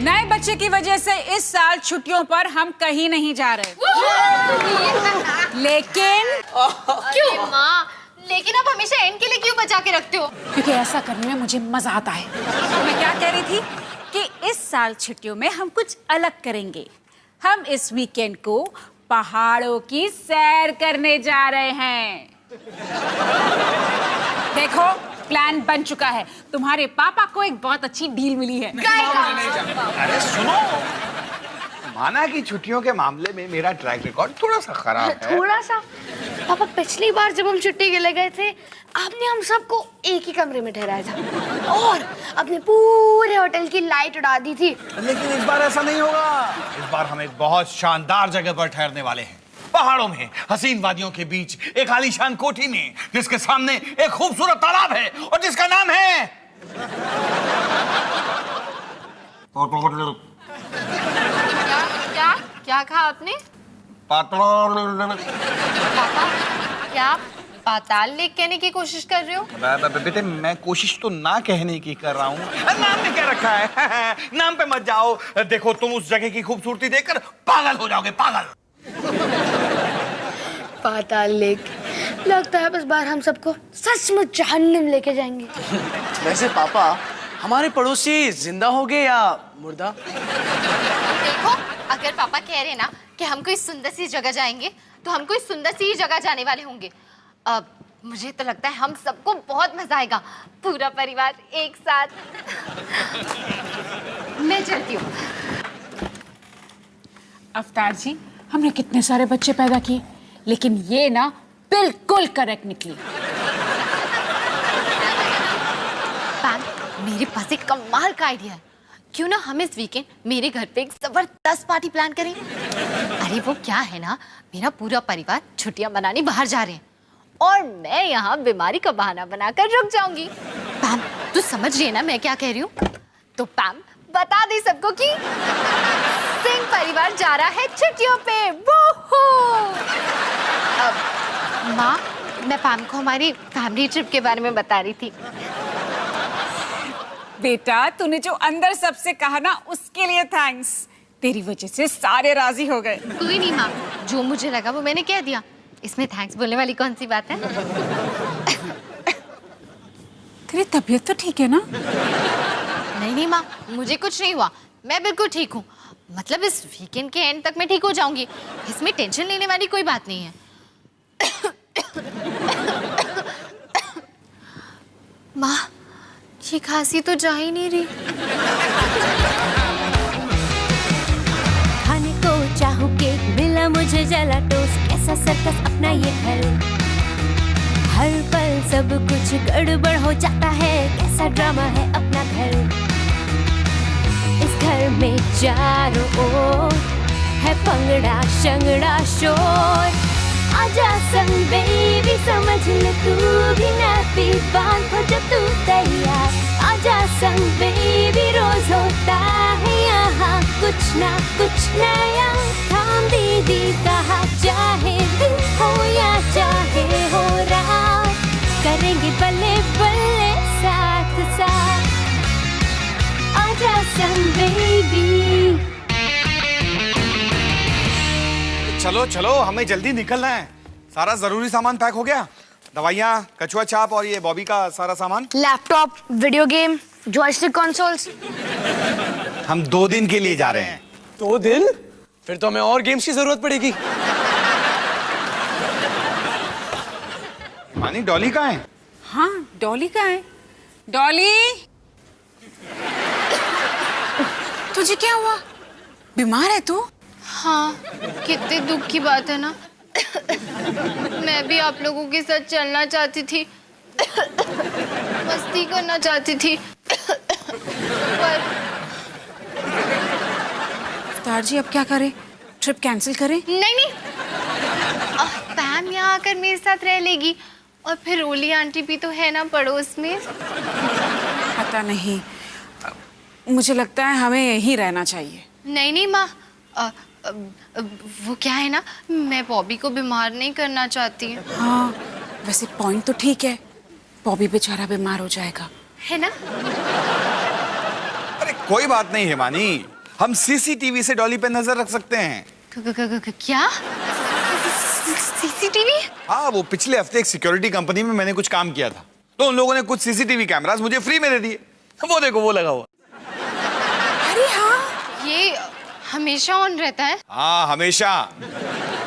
नए बच्चे की वजह से इस साल छुट्टियों पर हम कहीं नहीं जा रहे। लेकिन क्यों माँ? लेकिन आप हमेशा एंड के लिए क्यों बचा के रखते हो? क्योंकि ऐसा करने में मुझे मजा आता है। तो मैं क्या कह रही थी कि इस साल छुट्टियों में हम कुछ अलग करेंगे। हम इस वीकेंड को पहाड़ों की सैर करने जा रहे हैं। देखो, प्लान बन चुका है। तुम्हारे पापा को एक बहुत अच्छी डील मिली है। अरे सुनो, माना कि छुट्टियों के मामले में मेरा ट्रैक रिकॉर्ड थोड़ा सा खराब है। थोड़ा सा? पापा, पिछली बार जब हम छुट्टी के लिए गए थे, आपने हम सबको एक ही कमरे में ठहराया था और अपने पूरे होटल की लाइट उड़ा दी थी। लेकिन इस बार ऐसा नहीं होगा। इस बार हम एक बहुत शानदार जगह पर ठहरने वाले हैं, पहाड़ों में, हसीन वादियों के बीच, एक आलीशान कोठी में, जिसके सामने एक खूबसूरत तालाब है और जिसका नाम है क्या क्या कहा आपने? पापा, क्या पाताल लेक कहने की कोशिश कर रहे हो? बेटे, मैं कोशिश तो ना कहने की कर रहा हूँ। नाम में क्या रखा है? नाम पे मत जाओ। देखो, तुम उस जगह की खूबसूरती देखकर पागल हो जाओगे, पागल। पाताल लेक, लगता है इस बार हम सबको सचमुच जहन्नुम लेके जाएंगे। वैसे पापा, हमारे पड़ोसी जिंदा हो गए या मुर्दा? देखो, अगर पापा कह रहे ना कि हम कोई सुंदर सी जगह जाएंगे, तो हम कोई सुंदर सी जगह जाने वाले होंगे। अब मुझे तो लगता है हम सबको बहुत मजा आएगा, पूरा परिवार एक साथ। मैं चलती हूँ। अवतार जी, हमने कितने सारे बच्चे पैदा किए, लेकिन ये ना बिल्कुल करेक्ट निकली। पैम, मेरे पास एक कमाल का आइडिया है। क्यों ना हम इस वीकेंड मेरे घर पे एक जबरदस्त पार्टी प्लान करें? अरे वो क्या है ना, मेरा पूरा परिवार छुट्टियां मनाने बाहर जा रहे हैं और मैं यहाँ बीमारी का बहाना बनाकर रुक जाऊंगी। पैम, तू समझ रही है ना मैं क्या कह रही हूँ? तो पैम, बता दे सबको कि सिंह परिवार जा रहा है छुट्टियों पे। माँ, मैं पैम को हमारी फैमिली ट्रिप के बारे में बता रही थी। बेटा, तूने जो अंदर सबसे कहा ना, उसके लिए थैंक्स। तेरी वजह से सारे राजी हो गए। कोई नहीं माँ, जो मुझे लगा वो मैंने कह दिया। इसमें थैंक्स बोलने वाली कौन सी बात है? तेरी तबीयत तो ठीक है ना? नहीं माँ, मुझे कुछ नहीं हुआ, मैं बिल्कुल ठीक हूँ। मतलब इस वीकेंड के एंड तक मैं ठीक हो जाऊंगी, इसमें टेंशन लेने वाली कोई बात नहीं है। माँ, ये खांसी तो जा ही नहीं रही। खाने को चाहूं केक, मिला मुझे जला टोस्ट, कैसा सर्कस अपना ये घर। हर पल सब कुछ गड़बड़ हो जाता है, कैसा ड्रामा है अपना घर। इस घर में चारों ओर है पंगड़ा शंगड़ा शोर। आजा संग बेबी, समझ ले तू भी नापी, बांध हो जब तू तैयार। आजा संग बेबी, रोज होता है यहाँ कुछ ना कुछ नया। थाम दीदी कहा, चाहे दिन हो या चाहे हो रात, करेंगे बल्ले बल्ले साथ साथ। आजा संग बेबी। चलो चलो, हमें जल्दी निकलना है। सारा जरूरी सामान पैक हो गया? दवाइयाँ, कछुआ छाप और ये बॉबी का सारा सामान? Laptop, video game, joystick consoles. हम 2 दिन के लिए जा रहे हैं। 2 दिन? फिर तो हमें और गेम्स की जरूरत पड़ेगी। मानी, डॉली कहाँ है? हाँ, डॉली कहाँ है? डॉली, तुझे क्या हुआ? बीमार है तू? हाँ, कितने दुख की बात है ना। मैं भी आप लोगों के साथ चलना चाहती थी, मस्ती करना चाहती थी, पर अवतार जी, अब क्या करें? ट्रिप कैंसिल करें? नहीं। पैम यहाँ आकर मेरे साथ रह लेगी और फिर रोली आंटी भी तो है ना पड़ोस में। पता नहीं, मुझे लगता है हमें यहीं रहना चाहिए। नहीं माँ, वो क्या है ना, मैं बॉबी को बीमार नहीं करना चाहती। हाँ, वैसे पॉइंट तो ठीक है, बॉबी बेचारा बीमार हो जाएगा, है ना? अरे कोई बात नहीं हिमानी, हम सीसीटीवी से डॉली पे नजर रख सकते हैं। क्या? सीसीटीवी? हाँ, वो पिछले हफ्ते एक सिक्योरिटी कंपनी में मैंने कुछ काम किया था, तो उन लोगों ने कुछ सीसीटीवी कैमरास मुझे फ्री में दे दिए। वो देखो, वो लगा हुआ। अरे हाँ, ये हमेशा ऑन रहता है? हाँ, हमेशा।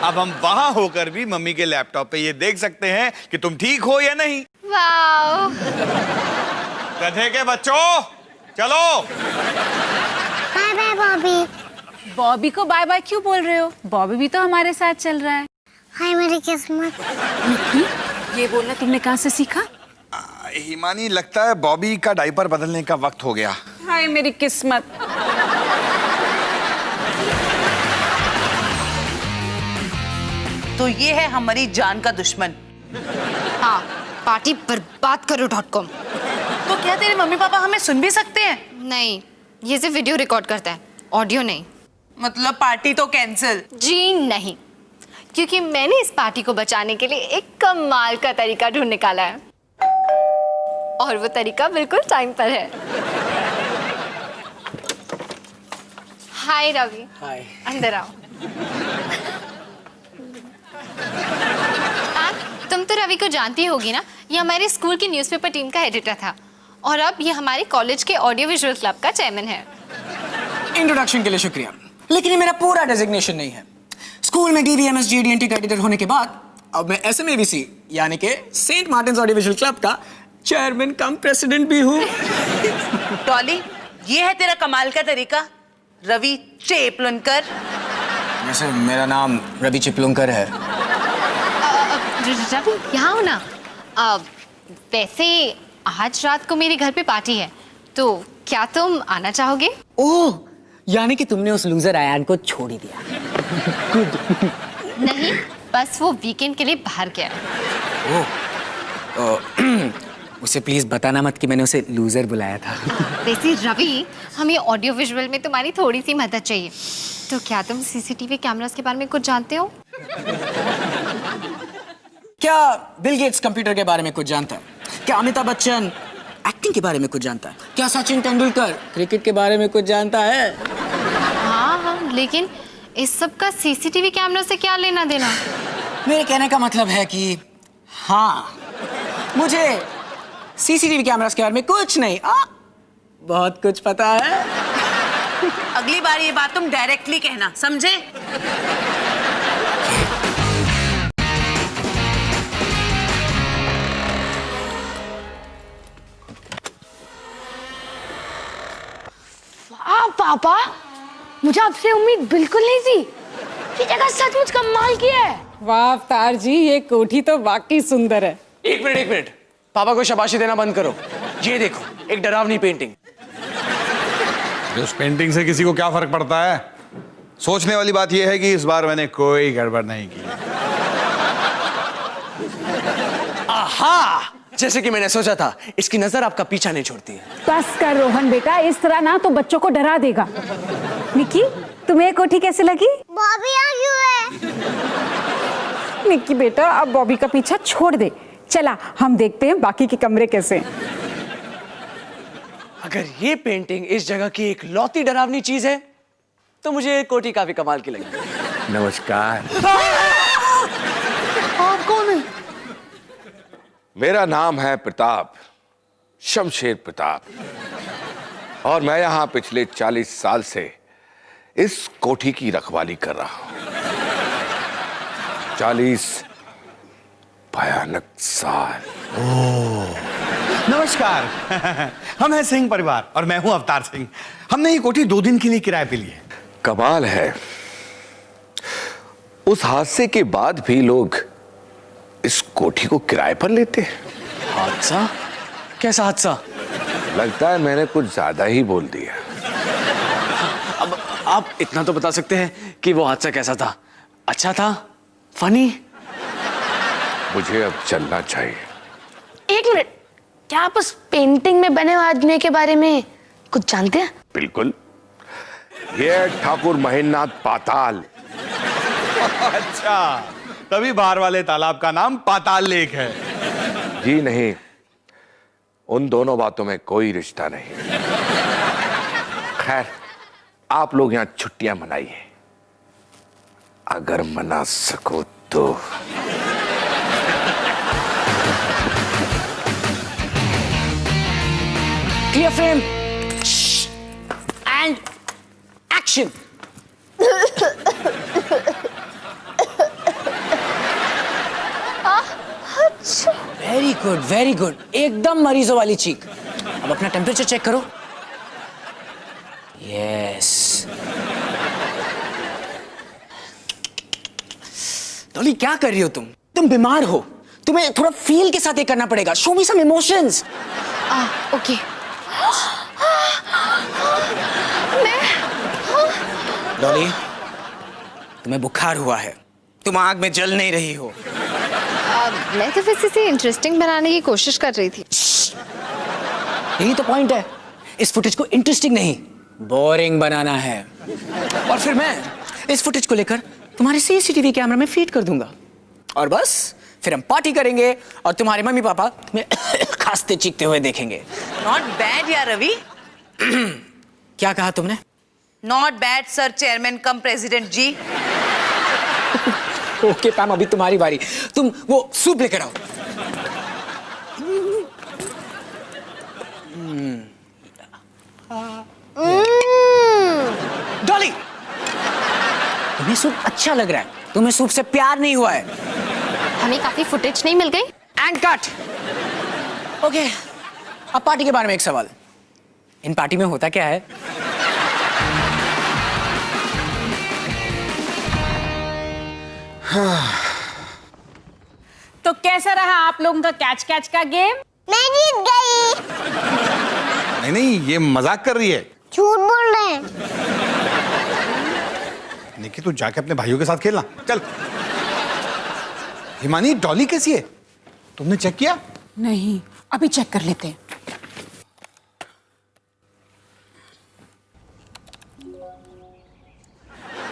अब हम वहां होकर भी मम्मी के लैपटॉप पे ये देख सकते हैं कि तुम ठीक हो या नहीं। वाओ! गधे के बच्चों, चलो। Bye bye Bobby. बॉबी को बाय बाय क्यों बोल रहे हो? बॉबी भी तो हमारे साथ चल रहा है। हाय मेरी किस्मत। ये बोलना तुमने कहाँ से सीखा? हिमानी, लगता है बॉबी का डायपर बदलने का वक्त हो गया। हाय मेरी किस्मत। तो ये है हमारी जान का दुश्मन। हाँ, पार्टी बर्बाद करो .com। तो क्या तेरे मम्मी पापा हमें सुन भी सकते हैं? नहीं, ये सिर्फ वीडियो रिकॉर्ड करता है, ऑडियो नहीं। मतलब पार्टी तो कैंसिल? जी नहीं, क्योंकि मैंने इस पार्टी को बचाने के लिए एक कमाल का तरीका ढूंढ निकाला है, और वो तरीका बिल्कुल टाइम पर है। हाय रवि। हाय। अंदर आओ। तुम तो रवि को जानती होगी ना, ये हमारे स्कूल की न्यूज़पेपर टीम का एडिटर था, और अब ये हमारे कॉलेज के ऑडियो विजुअल क्लब का चेयरमैन है। इंट्रोडक्शन के लिए शुक्रिया, लेकिन ये मेरा पूरा डेजिग्नेशन नहीं है। स्कूल में DVMS GDNT का एडिटर होने के बाद अब मैं SMAVC यानी कि Saint Martin's audio visual club का चेयरमैन कम प्रेसिडेंट भी हूँ। डॉली, ये है तेरा कमाल का तरीका? रवि चेपलुनकर। वैसे मेरा नाम रवि चिपलुंकर है। रवि, यहाँ हो ना। वैसे आज रात को मेरे घर पे पार्टी है, तो क्या तुम आना चाहोगे? ओह, यानी कि तुमने उस लूजर आयान को छोड़ ही दिया। नहीं, बस वो वीकेंड के लिए बाहर गया। उसे प्लीज बताना मत कि मैंने उसे लूजर बुलाया था। वैसे रवि, हमें ऑडियो विजुअल में तुम्हारी थोड़ी सी मदद चाहिए। तो क्या तुम CCTV कैमरास के बारे में कुछ जानते हो? क्या बिल गेट्स कंप्यूटर के बारे में कुछ जानता है? क्या अमिताभ बच्चन एक्टिंग के बारे में कुछ जानता है? क्या सचिन तेंदुलकर क्रिकेट के बारे में कुछ जानता है? हाँ, लेकिन इस सब का CCTV कैमरा से क्या लेना देना? मेरे कहने का मतलब है कि हाँ, मुझे CCTV कैमरास के बारे में कुछ नहीं, बहुत कुछ पता है। अगली बार ये बात तुम डायरेक्टली कहना, समझे? पापा, मुझे आपसे उम्मीद बिल्कुल नहीं थी। ये जगह सचमुच कमाल की है। वाह अवतार जी, ये कोठी तो वाकई सुंदर है। एक मिनट, पापा को शाबाशी देना बंद करो। ये देखो, एक डरावनी पेंटिंग। उस पेंटिंग से किसी को क्या फर्क पड़ता है? सोचने वाली बात यह है कि इस बार मैंने कोई गड़बड़ नहीं की। आहा, जैसे कि मैंने सोचा था, इसकी नजर आपका पीछा नहीं छोड़ती है। बस कर रोहन बेटा, इस तरह ना तो बच्चों को डरा देगा। निक्की, तुम्हें कोठी कैसे लगी? बॉबी आ क्यों है? निक्की बेटा, अब बॉबी का पीछा छोड़ दे। चला, हम देखते हैं बाकी के कमरे कैसे हैं। अगर ये पेंटिंग इस जगह की एक लौती डरावनी चीज है, तो मुझे कोठी काफी कमाल की लगी। नमस्कार। आप कौन है? मेरा नाम है प्रताप, शमशेर प्रताप, और मैं यहां पिछले 40 साल से इस कोठी की रखवाली कर रहा हूं। 40 भयानक साल। नमस्कार। हम हैं सिंह परिवार और मैं हूं अवतार सिंह। हमने ये कोठी 2 दिन के लिए किराए पे ली है। कमाल है, उस हादसे के बाद भी लोग इस कोठी को किराए पर लेते हैं। हादसा? कैसा हादसा? लगता है मैंने कुछ ज्यादा ही बोल दिया। अब आप इतना तो बता सकते हैं कि वो हादसा कैसा था? अच्छा था? फनी? मुझे अब चलना चाहिए। एक मिनट, क्या आप उस पेंटिंग में बने हुए आदमी के बारे में कुछ जानते हैं? बिल्कुल, ये है ठाकुर महेंद्रनाथ पाताल। अच्छा, तभी बाहर वाले तालाब का नाम पाताल लेक है। जी नहीं, उन दोनों बातों में कोई रिश्ता नहीं। खैर, आप लोग यहां छुट्टियां मनाइए, अगर मना सको तो। Clear frame and action. Very good, एकदम मरीजों वाली चीख। अब अपना टेम्परेचर चेक करो। यस। डॉली, क्या कर रही हो तुम? तुम बीमार हो, तुम्हें थोड़ा फील के साथ ये करना पड़ेगा। Show me some emotions. Okay. Dolly, तुम्हें बुखार हुआ है, तुम आग में जल नहीं रही हो। मैं तो वैसे से इंटरेस्टिंग बनाने की कोशिश कर रही थी। यही तो पॉइंट है, इस फुटेज को इंटरेस्टिंग नहीं बोरिंग बनाना है। और फिर मैं इस फुटेज को लेकर तुम्हारे सीसीटीवी कैमरा में फीड कर दूंगा, और बस फिर हम पार्टी करेंगे और तुम्हारे मम्मी पापा तुम्हें खांसते चीखते हुए देखेंगे। नॉट बैड यार रवि। क्या कहा तुमने? Not bad sir chairman cum president ji. Okay Pam, अभी तुम्हारी बारी। तुम वो सूप लेकर आओ। डॉली, तुम्हें सूप अच्छा लग रहा है, तुम्हें सूप से प्यार नहीं हुआ है। हमें काफी फुटेज नहीं मिल गई। And cut. ओके, अब पार्टी के बारे में एक सवाल। इन पार्टी में होता क्या है? तो कैसा रहा आप लोगों का कैच कैच का गेम? मैं जीत गई। नहीं नहीं, ये मजाक कर रही है। झूठ बोल रहे हैं। निकी, तू जाके अपने भाइयों के साथ खेलना, चल। हिमानी, डॉली कैसी है? तुमने चेक किया? नहीं, अभी चेक कर लेते हैं।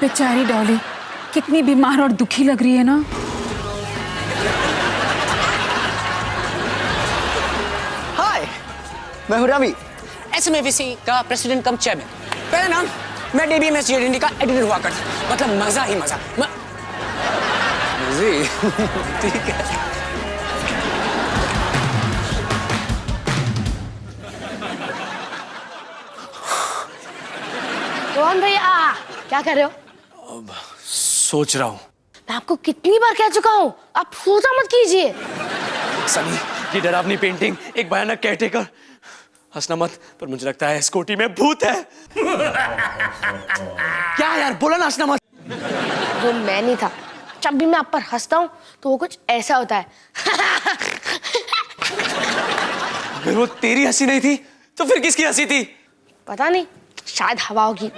बेचारी डॉली कितनी बीमार और दुखी लग रही है ना। हाय, मैं हूं रवि, SMAVC का प्रेसिडेंट कम चेयरमैन। पहले नाम मैं DBMS JDNT का एडिटर हुआ करता, मतलब मजा ही मजा। जी ठीक है। रोहन भैया, क्या कर रहे हो? सोच रहा हूँ। मैं आपको कितनी बार कह चुका हूँ, आप सोचा मत कीजिए। सनी, ये डरावनी पेंटिंग, एक भयानक केयरटेकर। हंसना मत, पर मुझे लगता है स्कूटी में भूत है। क्या यार, बोला ना हंसना मत। वो मैं नहीं था। जब भी मैं आप पर हंसता हूँ तो वो कुछ ऐसा होता है। अगर वो तेरी हंसी नहीं थी तो फिर किसकी हंसी थी? पता नहीं, शायद हवाओं की।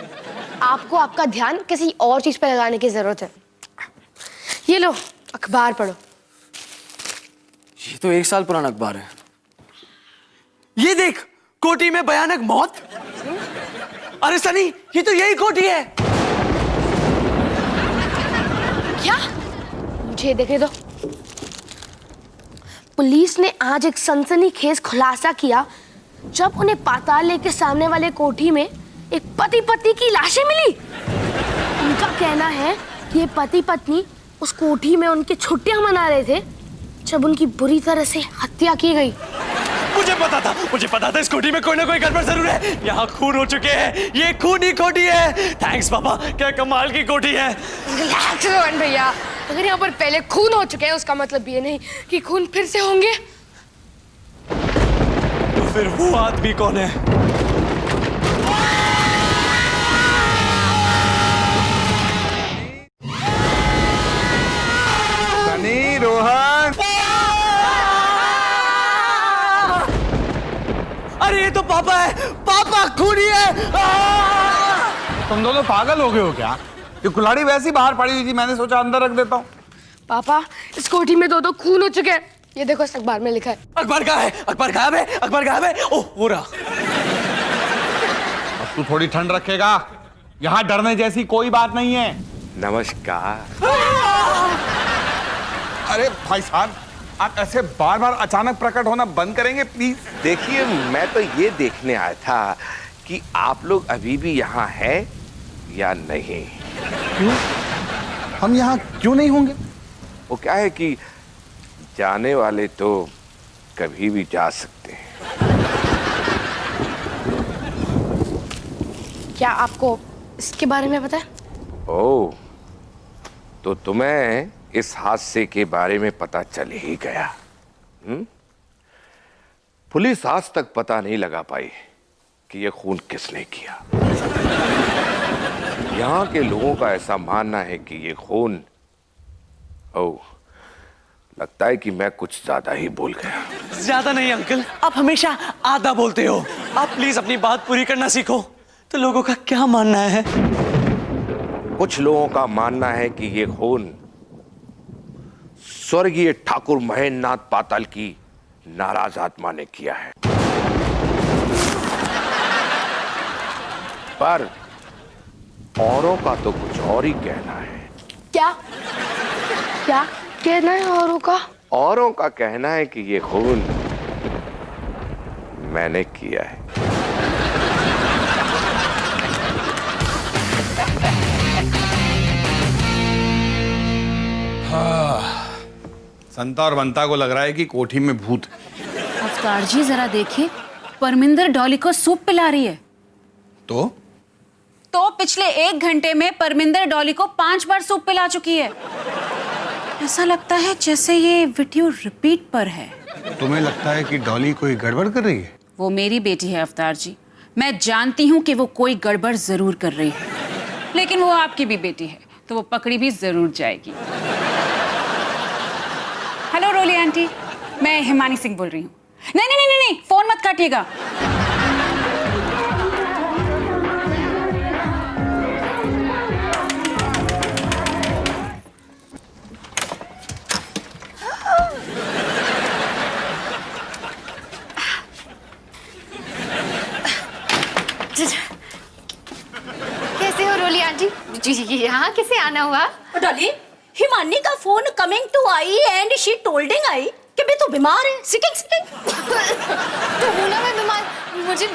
आपको आपका ध्यान किसी और चीज पर लगाने की जरूरत है। ये लो, अखबार पढ़ो। ये तो 1 साल पुराना अखबार है। ये देख, कोठी में भयानक मौत। अरे सनी, ये तो यही कोठी है। क्या? मुझे देखने दो। पुलिस ने आज एक सनसनीखेज खुलासा किया जब उन्हें पाताल के सामने वाले कोठी में एक पति पत्नी की लाशें मिली। उनका कहना है कि ये पति पत्नी उस कोठी में उनकी छुट्टियां मना रहे थे जब उनकी बुरी तरह से हत्या की गई। मुझे पता था इस कोठी में कोई ना कोई गड़बड़ जरूर है। यहाँ खून हो चुके हैं, ये खून ही कोठी है। थैंक्स पापा, क्या कमाल की कोठी है। रिलैक्स रोहन भैया, अगर यहाँ पर पहले खून हो चुके हैं उसका मतलब ये नहीं कि खून फिर से होंगे। तो फिर वो आदमी कौन है? सनी, रोहन। अरे ये तो पापा है, पापा खूनी है। तुम दोनों पागल हो गए हो क्या? ये कुल्हाड़ी वैसी बाहर पड़ी हुई थी, मैंने सोचा अंदर रख देता हूँ। पापा, इस कोठी में दो खून हो चुके हैं। ये देखो, इस अखबार में लिखा है। अखबार कहाँ है? अखबार गायब है, अखबार गायब है। ओह, वो रहा। अब तू थोड़ी ठंड रखेगा, यहाँ डरने जैसी कोई बात नहीं है। नमस्कार। अरे भाई साहब, आप ऐसे बार बार अचानक प्रकट होना बंद करेंगे प्लीज। देखिए, मैं तो ये देखने आया था कि आप लोग अभी भी यहाँ हैं या नहीं। क्यों? हम यहाँ क्यों नहीं होंगे? वो क्या है कि जाने वाले तो कभी भी जा सकते हैं। क्या आपको इसके बारे में पता है? ओह, तो तुम्हें इस हादसे के बारे में पता चल ही गया। पुलिस आज तक पता नहीं लगा पाई कि यह खून किसने किया। यहाँ के लोगों का ऐसा मानना है कि ये खून, ओह, लगता है कि मैं कुछ ज्यादा ही बोल गया। ज्यादा नहीं अंकल, आप हमेशा आधा बोलते हो। आप प्लीज अपनी बात पूरी करना सीखो। तो लोगों का क्या मानना है? कुछ लोगों का मानना है कि ये खून स्वर्गीय ठाकुर महेंद्र नाथ पाताल की नाराज आत्मा ने किया है। पर औरों का तो कुछ और ही कहना है। क्या क्या कहना है औरों का? औरों का कहना है कि ये खून मैंने किया है। संता और बंता को लग रहा है कि कोठी में भूत है। अवतार जी जरा देखिए, परमिंदर डॉली को सूप पिला रही है। तो पिछले 1 घंटे में परमिंदर डॉली को 5 बार सूप पिला चुकी है। ऐसा लगता है जैसे ये वीडियो रिपीट पर है। तुम्हें लगता है कि डॉली कोई गड़बड़ कर रही है? वो मेरी बेटी है अवतार जी, मैं जानती हूँ कि वो कोई गड़बड़ जरूर कर रही है, लेकिन वो आपकी भी बेटी है तो वो पकड़ी भी जरूर जाएगी। हेलो रोली आंटी, मैं हिमानी सिंह बोल रही हूँ। नहीं नहीं नहीं नहीं, फोन मत काटिएगा। कैसे हो रोली आंटी? जी यहाँ कैसे आना हुआ? डॉली, हिमानी का phone coming to I and she tolding I कि बे तू बीमार है, सिकिंग। तो हूँ ना मैं बीमार, मुझे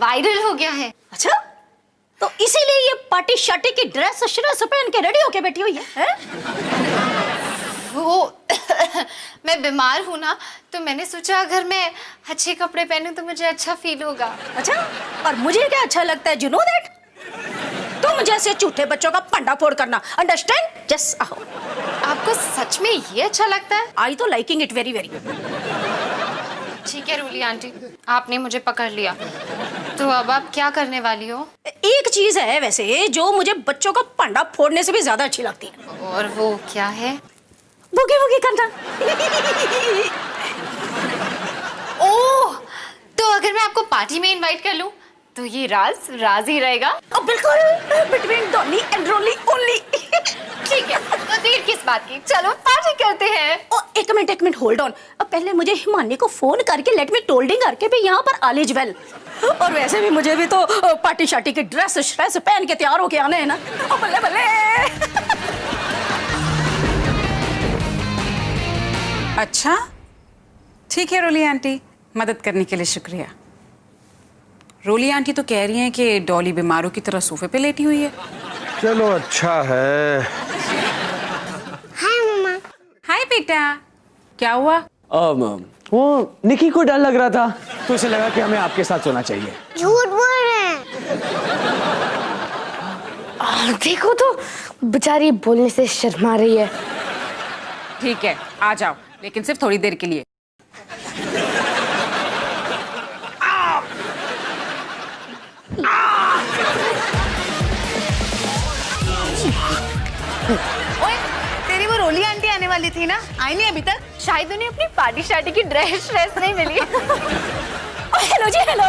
वायरल हो गया है। अच्छा, तो इसीलिए ये पार्टी शार्टी की ड्रेस श्रेस पहन के रेडी होके बैठी हुई है? वो मैं बीमार हूँ ना, तो मैंने सोचा अगर मैं अच्छे कपड़े पहनूं तो मुझे अच्छा फील होगा। अच्छा, और मुझे क्या अच्छा लगता है, यू नो दैट? तुम जैसे झूठे बच्चों का पंडा फोड़ करना, अंडरस्टैंड? जस्ट आओ। आपको सच में ये अच्छा लगता है? आई तो लाइकिंग इट वेरी वेरी। ठीक है रोली आंटी, आपने मुझे पकड़ लिया, तो अब आप क्या करने वाली हो? एक चीज है वैसे जो मुझे बच्चों का पंडा फोड़ने से भी ज्यादा अच्छी लगती है। और वो क्या है? बुगी बुगी करना। ओह, तो अगर मैं आपको पार्टी में इनवाइट कर लूं तो ये राज ही रहेगा? बिल्कुल, between Dolly and Roli only. ठीक है, तो देर किस बात की, चलो पार्टी करते हैं। एक मिनट होल्ड ऑन। अब पहले मुझे हिमानी को फोन करके लेट मी टोल्डिंग करके भी यहाँ पर ऑल इज वेल। और वैसे भी मुझे भी तो पार्टी शार्टी की ड्रेस श्रेस पहन के तैयार होके आने हैं ना। बल्ले बल्ले। अच्छा ठीक है रोली आंटी, मदद करने के लिए शुक्रिया। रोली आंटी तो कह रही हैं कि डॉली बीमारों की तरह सोफे पे लेटी हुई है। चलो अच्छा है। हाय मम्मा। हाय बेटा, क्या हुआ? वो निकी को डर लग रहा था तो उसे लगा कि हमें आपके साथ सोना चाहिए। झूठ बोल रहे हैं। देखो तो बेचारी बोलने से शर्मा रही है। ठीक है, आ जाओ, लेकिन सिर्फ थोड़ी देर के लिए। ओए, तेरी वो रोली आंटी आने वाली थी ना, आई नहीं अभी तक? शायद उन्हें अपनी पार्टी शार्टी की ड्रेस नहीं मिली। हेलो जी, हेलो।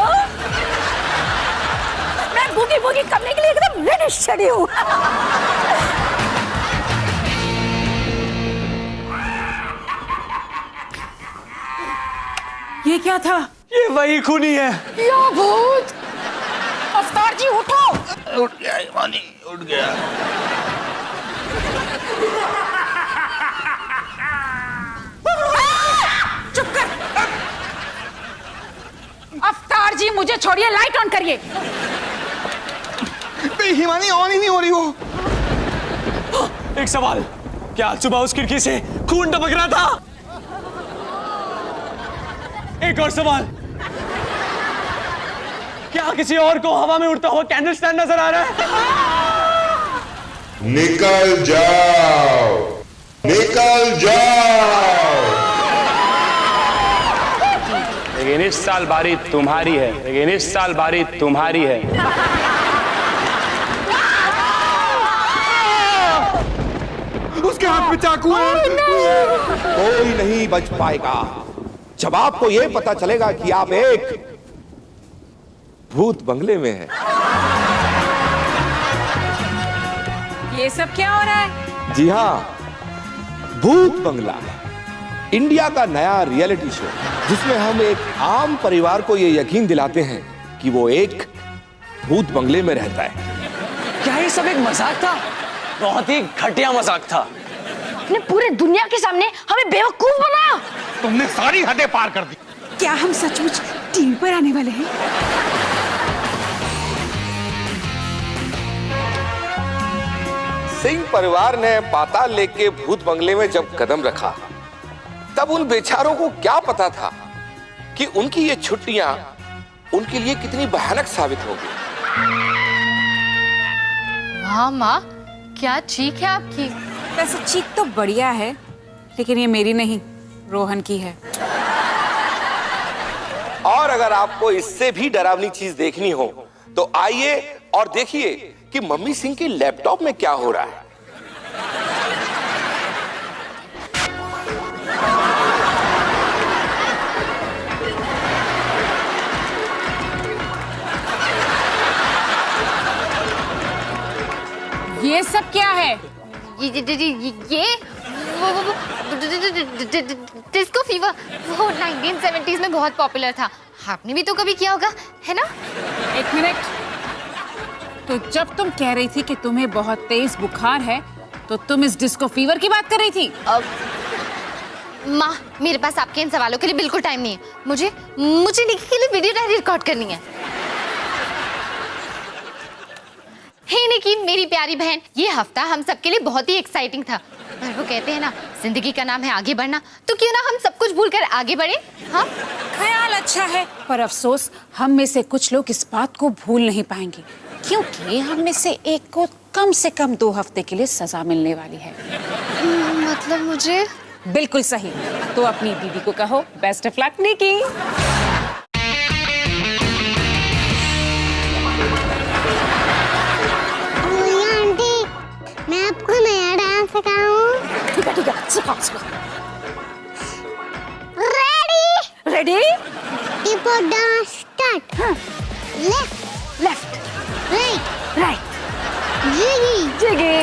मैं बुगी बुगी करने के लिए एकदम रेडी शेडी हूँ। ये क्या था? ये वही खूनी है। या भूत! अवतार जी उठो। उठ गया हिमानी, उठ गया। चुप कर। अवतार कुमार जी मुझे छोड़िए, लाइट ऑन करिए। हिमानी ऑन ही नहीं हो रही वो। एक सवाल, क्या आज सुबह उस खिड़की से खून टपक रहा था? एक और सवाल, क्या किसी और को हवा में उड़ता हुआ कैंडल स्टैंड नजर आ रहा है? निकल जाओ, निकल जाओ। लेकिन इस साल बारी तुम्हारी है, लेकिन इस साल बारी तुम्हारी है। उसके हाथ में चाकू है। कोई नहीं बच पाएगा जब आपको यह पता चलेगा कि आप एक भूत बंगले में हैं। ये सब क्या हो रहा है? जी हां, भूत बंगला, इंडिया का नया रियलिटी शो जिसमें हम एक आम परिवार को यह यकीन दिलाते हैं कि वो एक भूत बंगले में रहता है। क्या ये सब एक मजाक था? बहुत ही घटिया मजाक था। अपने पूरे दुनिया के सामने हमें बेवकूफ बनाया। तुमने सारी हदें पार कर दी। क्या हम सचमुच टीवी पर आने वाले हैं? सिंह परिवार ने पाताल लेक के भूत बंगले में जब कदम रखा तब उन बेचारों को क्या पता था कि उनकी ये छुट्टियां उनके लिए कितनी भयानक साबित होगी। हाँ माँ, क्या चीख है आपकी? वैसे चीख तो बढ़िया है, लेकिन ये मेरी नहीं, रोहन की है। और अगर आपको इससे भी डरावनी चीज देखनी हो तो आइए और देखिए कि मम्मी सिंह के लैपटॉप में क्या हो रहा है। ये सब क्या है? ये वो डिस्को फीवर, वो 1970s में बहुत पॉपुलर था। आपने भी तो कभी किया होगा, है ना? एक मिनट, तो जब तुम कह रही थी कि तुम्हें बहुत तेज बुखार है तो तुम इस डिस्को फीवर की बात कर रही थी? माँ, मेरे पास आपके इन सवालों के लिए बिल्कुल टाइम नहीं है। मुझे निकी के लिए वीडियो डायरी रिकॉर्ड करनी है। हे निकी, मेरी प्यारी बहन, ये हफ्ता हम सबके लिए बहुत ही एक्साइटिंग था। पर वो कहते हैं ना, जिंदगी का नाम है आगे बढ़ना, तो क्यों ना हम सब कुछ भूलकर आगे बढ़े? हाँ, ख्याल अच्छा है, पर अफसोस हम में से कुछ लोग इस बात को भूल नहीं पाएंगे, क्योंकि हम में से एक को कम से कम 2 हफ्ते के लिए सजा मिलने वाली है। मतलब मुझे? बिल्कुल सही। तो अपनी दीदी को कहो best of luck Nikki. Aunty, मैं आपको नया डांस सिखाऊं? ठीक है, सिखाओ। रेडी? रेडी? टिपो dance start. Left, left, right, right, jiggy, jiggy,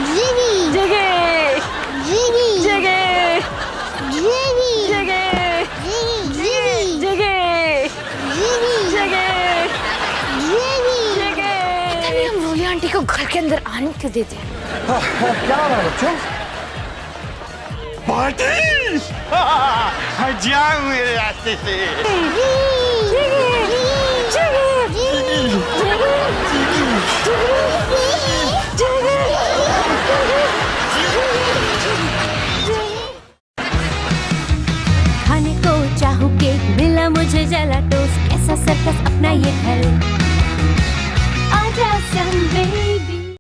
jiggy, jiggy, jiggy, jiggy, jiggy, jiggy, jiggy, jiggy, jiggy, jiggy. हम रोली आंटी को घर के अंदर आने क्यों देते हैं? क्या हो रहा है बच्चों? पार्टी! हट जाओ मेरे रास्ते से। खाने को चाहूँ केक, मिला मुझे जला टोस्ट, कैसा सर्कस अपना ये घर।